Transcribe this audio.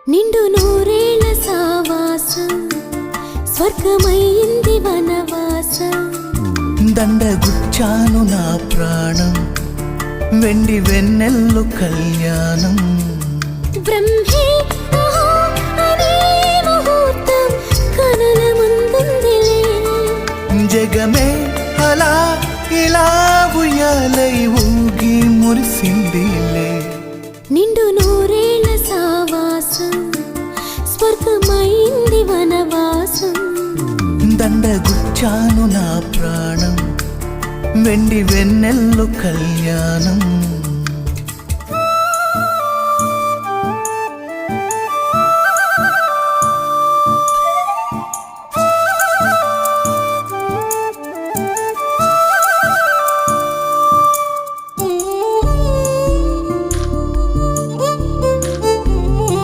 నిండు నూరేళ్ల సావాసం స్వర్గమైంది వనవాసం దండగుచ్చాను నా ప్రాణం వెండి వెన్నెల్లు కళ్యాణం బ్రహ్మే అహో అనే ముహూర్తం కనుల ముందుందిలే జగమే అలా ఇలా ఉయ్యాలై ఊగి మురిసిందిలే నిండు నూరేళ్ల సావాసం స్వర్గమైంది వనవాసం దండగుచ్చాను నా ప్రాణం వెండి వెన్నెల్లు కళ్యాణం